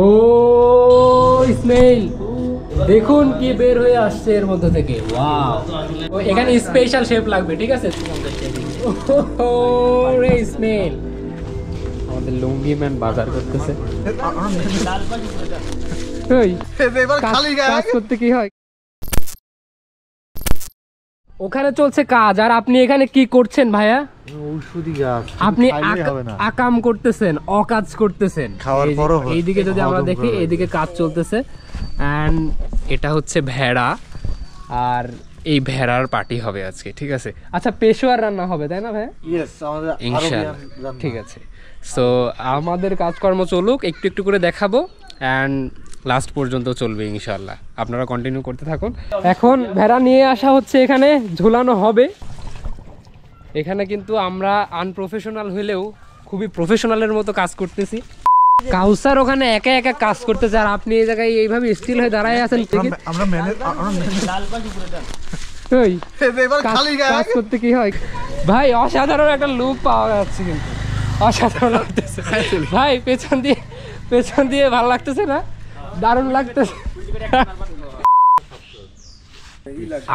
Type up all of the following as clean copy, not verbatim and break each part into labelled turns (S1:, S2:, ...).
S1: ও smell দেখুন কি বের হয়ে আসছে এর মধ্যে থেকে। ওয়াও, এখানে স্পেশাল শেফ লাগবে, ঠিক আছে? ও রে স্মেল, আমাদের লুঙ্গি ম্যান বাজার করতেছে। কাজ করতে কি হয়? ওখানে চলছে কাজ, আর আপনি এখানে কি করছেন ভাইয়া? আপনি আকাম করতেছেন, অকাজ করতেছেন। এইদিকে যদি আমরা দেখি, এইদিকে কাজ চলতেছে। এন্ড এটা হচ্ছে ভেড়া, আর এই ভেড়ার পার্টি হবে আজকে, ঠিক আছে? আচ্ছা, পেশোয়ার রান্না হবে তাই না ভাইয়া? ইনশাআল্লাহ, ঠিক আছে। সো আমাদের কাজকর্ম চলুক, একটু একটু করে দেখাবো, অ্যান্ড লাস্ট পর্যন্ত চলবে ইনশাআল্লাহ। আপনারা কন্টিনিউ করতে থাকুন। এখন ভেড়া নিয়ে আসা হচ্ছে, এখানে ঝুলানো হবে। এখানে কিন্তু আমরা আনপ্রফেশনাল হলেও খুবই প্রফেশনালের মতো কাজ করতেছি। কাউসার ওখানে একা একা কাজ করতেছে, আর আপনি এই জায়গায় এইভাবে স্টিল হয়ে দাঁড়ায় আছেন। কাজ করতে কি হয় ভাই? অসাধারণ একটা লুক পাওয়া যাচ্ছে, কিন্তু অসাধারণ লাগতেছে ভাই। পেছন দিয়ে ভালো লাগতেছে না? দারুণ লাগতেছে।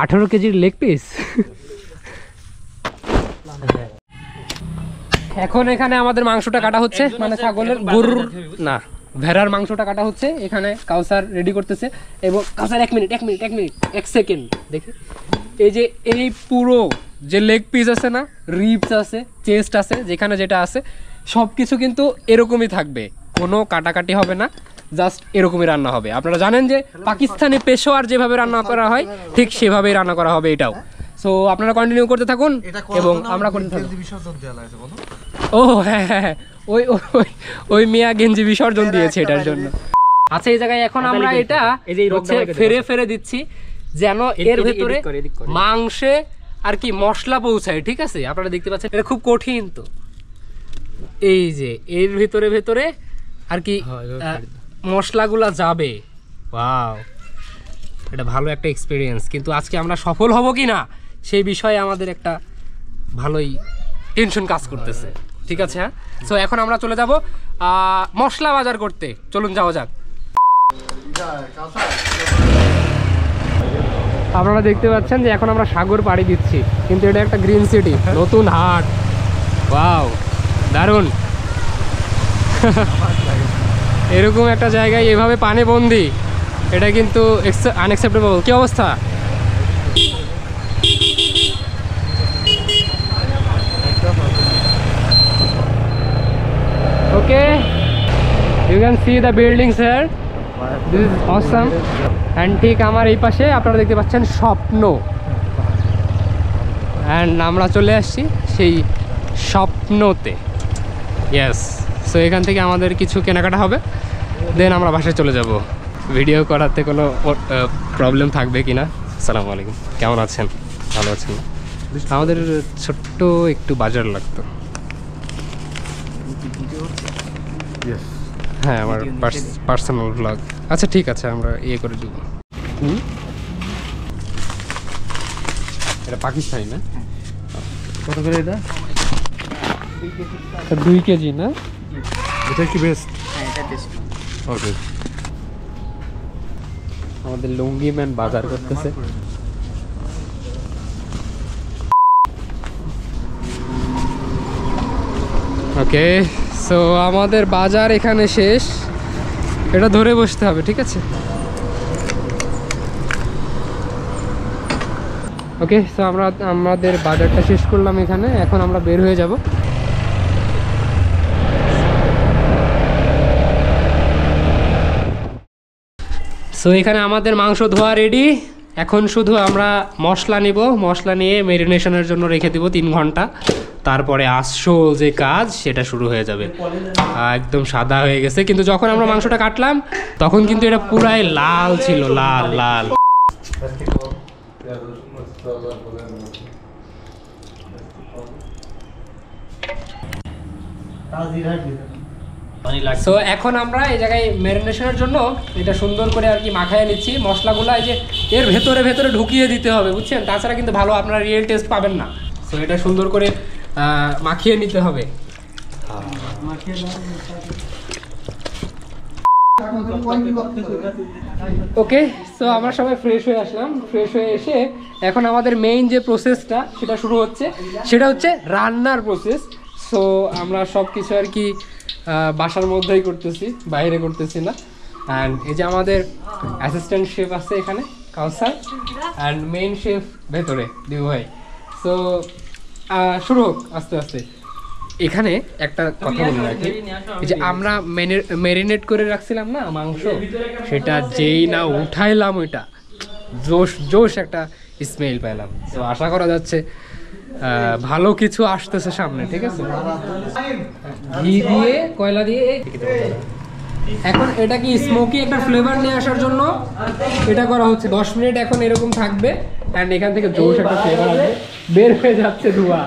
S1: 18 কেজির লেগ পিস। এখন এখানে আমাদের মাংসটা কাটা হচ্ছে, মানে ছাগলের, গরুর না, ভেড়ার মাংসটা কাটা হচ্ছে। এখানে কাউসার রেডি করতেছে। এবং কাউসার এক মিনিট 1 সেকেন্ড দেখি। এই যে এই পুরো যে লেগ পিস আছে না, রিবস আছে, চেস্ট আছে, যেখানে যেটা আছে সব কিছু কিন্তু এরকমই থাকবে, কোনো কাটাকাটি হবে না, জাস্ট এরকমই রান্না হবে। আপনারা জানেন যে পাকিস্তানি পেশোয়ার যেভাবে রান্না করা হয়, ঠিক সেভাবেই রান্না করা হবে এটাও। সো আপনারা কন্টিনিউ করতে থাকুন এবং আমরা করতে থাকুন। ও হ্যাঁ হ্যাঁ হ্যাঁ, ওই মিয়া গেঞ্জি বিসর্জন দিয়েছে এটার জন্য। আচ্ছা, এই জায়গায় এখন আমরা এটা হচ্ছে ফেরে দিচ্ছি, যেন এর ভেতরে মাংসে আর কি মশলা পৌঁছায়, ঠিক আছে? আপনারা দেখতে পাচ্ছেন এটা খুব কঠিন। তো এই যে এর ভেতরে আর কি মশলাগুলা যাবে। ওয়াও, এটা ভালো একটা এক্সপিরিয়েন্স। কিন্তু আজকে আমরা সফল হব কি না সেই বিষয়ে আমাদের একটা ভালোই টেনশন কাজ করতেছে, ঠিক আছে? হ্যাঁ, সো এখন আমরা চলে যাব মশলা বাজার করতে। চলুন যাওয়া যাক। আপনারা দেখতে পাচ্ছেন যে এখন আমরা সাগর পাড়ি দিচ্ছি, কিন্তু এটা একটা গ্রিন সিটি, নতুন হাট। ওয়াও, দারুণ। এরকম একটা জায়গায় এভাবে পানি বন্দি, এটা কিন্তু আনএক্সেপ্টেবল। কি অবস্থা? Okay, you can see the buildings here, this is awesome. And ঠিক আমার এই পাশে আপনারা দেখতে পাচ্ছেন স্বপ্ন, অ্যান্ড আমরা চলে আসছি সেই স্বপ্নতে। ইয়েস, সো এখান থেকে আমাদের কিছু কেনাকাটা হবে, দেন আমরা বাসায় চলে যাব। ভিডিও করাতে কোনো প্রবলেম থাকবে কি না? আসসালামু আলাইকুম, কেমন আছেন? ভালো আছেন? আমাদের ছোট্ট একটু বাজার লাগতো। হ্যাঁ, আমার পার্সোনাল ব্লগ। আচ্ছা ঠিক আছে, আমরা ইয়ে করে দেবো। এটা পাকিস্তানি না? কত করে এটা? 2 কেজি না? এটা কি বেস্ট? হ্যাঁ, এটা বেস্ট। ওকে, আমাদের লুঙ্গি ম্যান বাজার করতেছে। ওকে, সো আমাদের বাজার এখানে শেষ। এটা ধরে বসতে হবে, ঠিক আছে? ওকে, সো আমরা আমাদের বাজারটা শেষ করলাম এখানে। এখন আমরা বের হয়ে যাব। সো এখানে আমাদের মাংস ধোয়া রেডি। এখন শুধু আমরা মশলা নিব, মশলা নিয়ে ম্যারিনেশনের জন্য রেখে দিব 3 ঘন্টা। তারপরে আসল যে কাজ সেটা শুরু হয়ে যাবে। একদম সাদা হয়ে গেছে, কিন্তু যখন আমরা মাংসটা কাটলাম তখন কিন্তু এটা পুরাই লাল ছিল, লাল লাল। সো এখন আমরা এই জায়গায় ম্যারিনেশনের জন্য এটা সুন্দর করে আর কি মাখায় নিচ্ছি মশলাগুলো। এই যে এর ভেতরে ঢুকিয়ে দিতে হবে, বুঝছেন? তাছাড়া কিন্তু ভালো আপনারা রিয়েল টেস্ট পাবেন না। সো এটা সুন্দর করে মাখিয়ে নিতে হবে। ওকে, সো আমরা সবাই ফ্রেশ হয়ে আসলাম। ফ্রেশ হয়ে এসে এখন আমাদের মেইন যে প্রসেসটা সেটা শুরু হচ্ছে, সেটা হচ্ছে রান্নার প্রসেস। সো আমরা সব কিছু আর কি বাসার মধ্যেই করতেছি, বাইরে করতেছি না। অ্যান্ড এই যে আমাদের অ্যাসিস্ট্যান্ট শেফ আছে এখানে, কাউসার, অ্যান্ড মেইন শেফ ভেতরে, দিউ ভাই। সো শুরু হোক আস্তে আস্তে। এখানে একটা কথা বলে রাখি, এই যে আমরা ম্যারিনেট করে রাখছিলাম না মাংস, সেটা যেই না উঠাইলাম ওইটা জোশ একটা স্মেল পেলাম। তো আশা করা যাচ্ছে ভালো কিছু আসতেছে সামনে, ঠিক আছে। ঘি দিয়ে, কয়লা দিয়ে এখন এটা কি স্মোকি একটা ফ্লেভার নিয়ে আসার জন্য এটা করা হচ্ছে। 10 মিনিট এখন এরকম থাকবে, অ্যান্ড এখান থেকে জোশ একটা ফ্লেভার আসবে, বের হয়ে যাচ্ছে ধোঁয়া।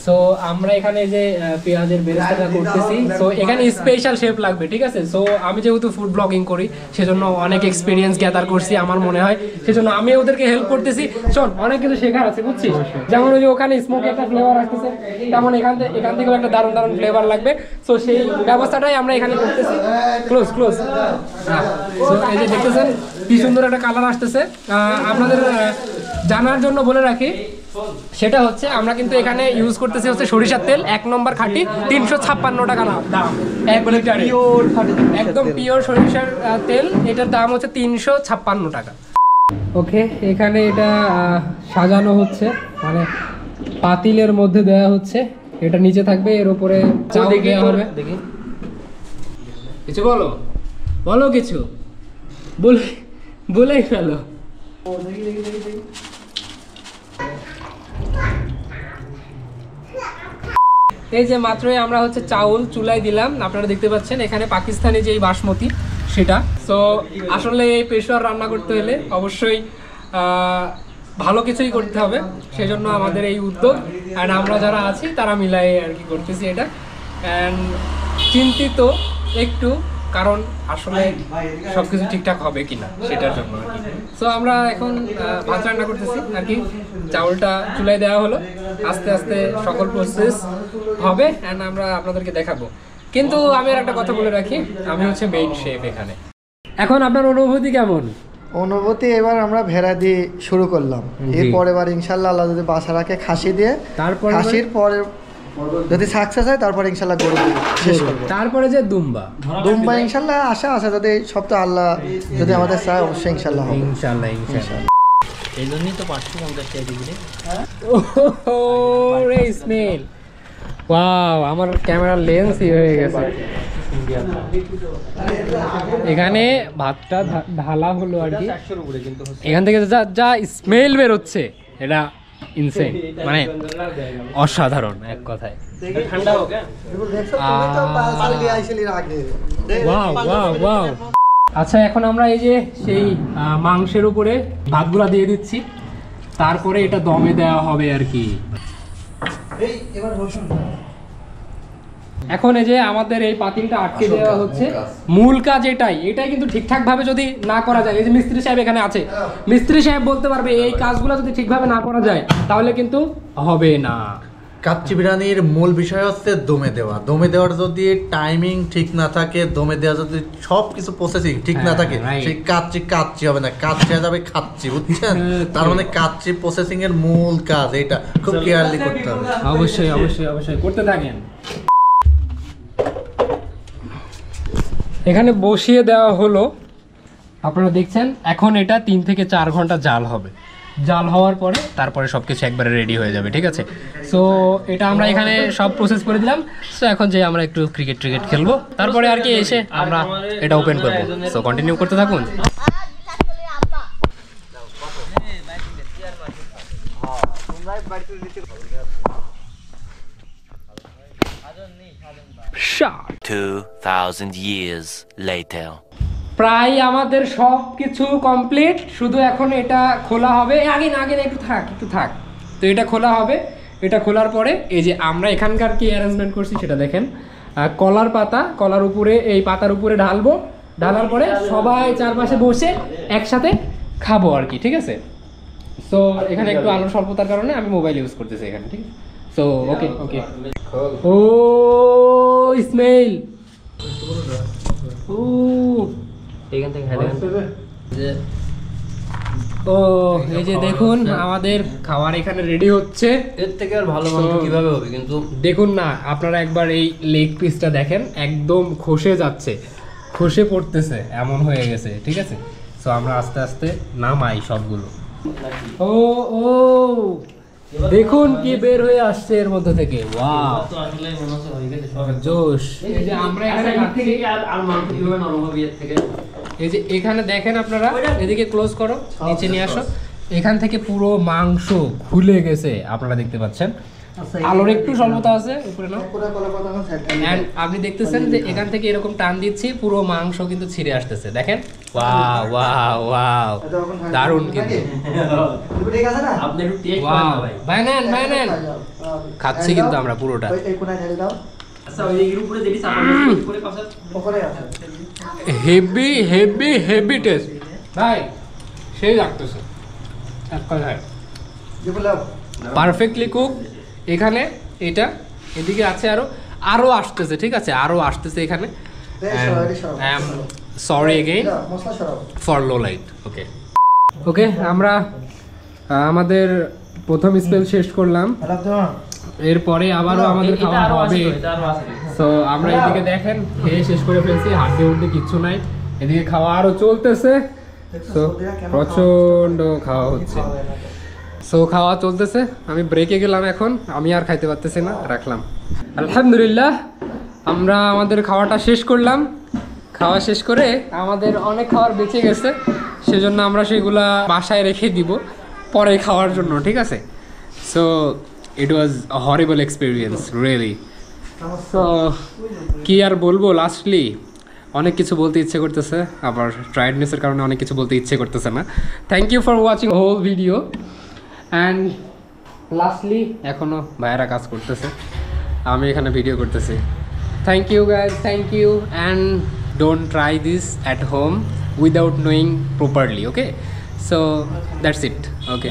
S1: সো আমরা এখানে যে পেঁয়াজের বেরেস্তাটা করতেছি, সো এখানে স্পেশাল শেফ লাগবে, ঠিক আছে। সো আমি যেহেতু ফুড ব্লগিং করি, সেজন্য অনেক এক্সপিরিয়েন্স গ্যাদার করছি আমার মনে হয়, সেজন্য আমি ওদেরকে হেল্প করতেছি। শোন, অনেক কিছু শেখার আছে, বুঝছিস। যেমন ওই যে ওখানে স্মোক একটা ফ্লেভার আসতেছে, তেমন এখান থেকেও একটা দারুণ দারুণ ফ্লেভার লাগবে। সো সেই ব্যবস্থাটাই আমরা এখানে করতেছি। ক্লোজ সো এই যে দেখতেছেন কি সুন্দর একটা কালার আসতেছে। আপনাদের জানার জন্য বলে রাখি, সেটা হচ্ছে আমরা কিন্তু এখানে ইউজ করতেছি হচ্ছে সরিষার তেল, 1 নম্বর খাঁটি, 356 টাকা দাম, একদম পিওর সরিষার তেল। এটার দাম হচ্ছে 356 টাকা। ওকে, এখানে এটা সাজানো হচ্ছে, মানে পাতিলের মধ্যে দেওয়া হচ্ছে। এটা নিচে থাকবে, এর উপরে চাল দেওয়া হবে। দেখি কিছু বলো কিছু বলেই ফেলো। এই যে মাত্রই আমরা হচ্ছে চাউল চুলায় দিলাম, আপনারা দেখতে পাচ্ছেন এখানে পাকিস্তানি যেই বাসমতি সেটা। সো আসলে এই পেশোয়ার রান্না করতে হলে অবশ্যই ভালো কিছুই করতে হবে, সেজন্য আমাদের এই উদ্যোগ। অ্যান্ড আমরা যারা আছি তারা মিলাই আর কি করতেছি এটা। অ্যান্ড চিন্তিত একটু, কারণ আসলে সবকিছু ঠিকঠাক হবে কিনা সেটার জন্য আর কি। সো আমরা এখন ভাত রান্না করতেছি আর কি। চাউলটা চুলায় দেওয়া হলো, আস্তে আস্তে সকল প্রসেস হবে অ্যান্ড আমরা আপনাদেরকে দেখাবো। কিন্তু আমি আর একটা কথা বলে রাখি, আমি হচ্ছে মেইন শেফ এখানে। এখন আপনার অনুভূতি কেমন?
S2: অনুভূতি এবার আমরা ভেড়া দিয়ে শুরু করলাম, এরপর এবার ইনশাল্লাহ আল্লাহ যদি বাসা রাখে খাসি দিয়ে, তারপর খাসির পরে যদি সাকসেস হয় তারপর ইনশাল্লাহ গরু শেষ করব।
S1: তারপরে যে দুম্বা
S2: ইনশাল্লাহ আশা আছে, যদি সব তো আল্লাহ যদি আমাদের চায় অবশ্যই ইনশাল্লাহ হবে।
S1: ইনশাল্লাহ
S3: এই জন্যই তো 550 টাকা দিবি।
S1: ওরে স্মেল, ওয়াও, আমার ক্যামেরার লেন্সই হয়ে গেছে। এখানে ভাতটা ঢালা হলো আর কি, এখান থেকে যা স্মেল বের হচ্ছে এটা ইনসেন, মানে অসাধারণ এক কথায়। আচ্ছা, এখন আমরা এই যে সেই মাংসের উপরে ভাতগুলা দিয়ে দিচ্ছি, তারপরে এটা দমে দেওয়া হবে আর কি। এখন এই যে আমাদের এই পাতিলটা আটকে দেওয়া হচ্ছে, মূল কাজ এটাই কিন্তু ঠিকঠাক ভাবে যদি না করা যায়, এই যে মিস্ত্রি সাহেব এখানে আছে, মিস্ত্রি সাহেব বলতে পারবে এই কাজগুলো যদি ঠিকভাবে না করা যায় তাহলে কিন্তু হবে না।
S4: কাচ্চি বিরিয়ানির মূল বিষয় হচ্ছে দমে দেওয়া। দমে দেওয়ার যদি টাইমিং ঠিক না থাকে, দমে দেওয়া যদি সব কিছু প্রসেসিং ঠিক না থাকে, সেই কাচ্চি হবে না, কাচ্চি হয়ে যাবে খাচ্ছি, বুঝছেন? তার মানে কাচ্চি প্রসেসিং এর মূল কাজ এটা খুব কেয়ারলি করতে হবে।
S1: অবশ্যই করতে থাকেন। এখানে বসিয়ে দেওয়া হলো, আপনারা দেখছেন। এখন এটা 3 থেকে 4 ঘন্টা জাল হবে। জাল হওয়ার পরে তারপরে সব কিছু একবারে রেডি হয়ে যাবে, ঠিক আছে। সো এটা আমরা এখানে সব প্রসেস করে দিলাম। সো এখন যে আমরা একটু ক্রিকেট খেলবো, তারপরে আর কি এসে আমরা এটা ওপেন করবো। সো কন্টিনিউ করতে থাকুন। Shot.
S5: 2000 years later.
S1: প্রায় আমাদের সব কিছু কমপ্লিট, শুধু এখন এটা খোলা হবে। আগে না একটু থাক। তো এটা খোলা হবে। এটা খোলার পরে এই যে আমরা এখানকার কি অ্যারেঞ্জমেন্ট করছি সেটা দেখেন। কলার পাতা, কলার উপরে এই পাতার উপরে ঢালবো, ঢালার পরে সবাই চারপাশে বসে একসাথে খাবো আর কি, ঠিক আছে। সো এখানে একটু আলোর স্বল্পতার কারণে আমি মোবাইল ইউজ করতেছি এখানে, ঠিক আছে। সো ওকে ও স্মেল
S3: এখান থেকে খাই যে
S1: ও এই যে দেখুন আমাদের খাবার এখানে রেডি হচ্ছে।
S3: এর থেকে আর ভালো মাংস কিভাবে হবে? কিন্তু
S1: দেখুন না, আপনারা একবার এই লেগ পিসটা দেখেন, একদম খসে যাচ্ছে, খসে পড়তেছে, এমন হয়ে গেছে। ঠিক আছে, সো আমরা আস্তে আস্তে নামাই সবগুলো। ও ও দেখুন কি বের হয়ে আসছে এর মধ্যে থেকে। ওয়াও,
S3: তো আসলে মনে হচ্ছে হয়ে গেছে সব
S1: জোশ। এই যে আমরা এখানে খাচ্ছি,
S3: আর মাংস কিভাবে নরম হবে এর থেকে?
S1: এই যে এখানে দেখেন আপনারা, এদিকে ক্লোজ করো, নিচে নিয়ে আসো। এখান থেকে পুরো মাংস খুলে গেছে, আপনারা দেখতে পাচ্ছেন। আলোর একটু স্বল্পতা আছে উপরে নাও। And আপনি দেখতেছেন যে এখান থেকে এরকম টান দিচ্ছি, পুরো মাংস কিন্তু ছিঁড়ে আসতেছে, দেখেন। ওয়াও ওয়াও ওয়াও, দারুণ কিন্তু।
S2: ঠিক আছে না?
S3: আপনি একটু টেস্ট
S1: ওয়াও,
S3: করেন ভাই।
S1: ভাই নেন ভাই নেন, খাচ্ছি কিন্তু আমরা পুরোটা।
S2: এই কোনায় ঢেলে দাও।
S3: আচ্ছা ওই এর উপরে যেটি চাপা করে পাশে
S2: ওখানে আছে।
S1: হেভি হেভি হেভি টেস্ট ভাই, সেই লাগতেছে এক কথায়। Perfectly cook. এখানে এটা এদিকে আছে, আরো আসতেছে। ঠিক আছে, আরো আসতেছে এখানে। সরি এগেইন
S2: মশলা সরাও।
S1: For low light. ওকে ওকে, আমরা আমাদের প্রথম স্পেল শেষ করলাম, এরপরে আবারও আমাদের খাওয়া হবে। সো আমরা এদিকে দেখেন খেয়ে শেষ করে ফেলছি, হাড্ডি উড্ডি কিচ্ছু নাই। এদিকে খাওয়া আরো চলতেছে, সো প্রচন্ড খাওয়া হচ্ছে। সো খাওয়া চলতেছে, আমি ব্রেকে গেলাম এখন, আমি আর খাইতে পারতেছি না, রাখলাম। আলহামদুলিল্লাহ আমরা আমাদের খাওয়াটা শেষ করলাম। খাওয়া শেষ করে আমাদের অনেক খাবার বেঁচে গেছে, সেজন্য আমরা সেগুলা বাসায় রেখে দিব পরে খাওয়ার জন্য। ঠিক আছে, so it was a horrible experience really. So কি আর বলবো, লাস্টলি অনেক কিছু বলতে ইচ্ছে করতেছে, আবার টায়ার্ডনেসের কারণে অনেক কিছু বলতে ইচ্ছে করতেছে না। Thank you for watching whole video. And lastly এখনও ভাইয়েরা কাজ করতেছে, আমি এখানে ভিডিও করতেছি। Thank you guys, thank you. And don't try this at home without knowing properly. Okay, so that's it. Okay.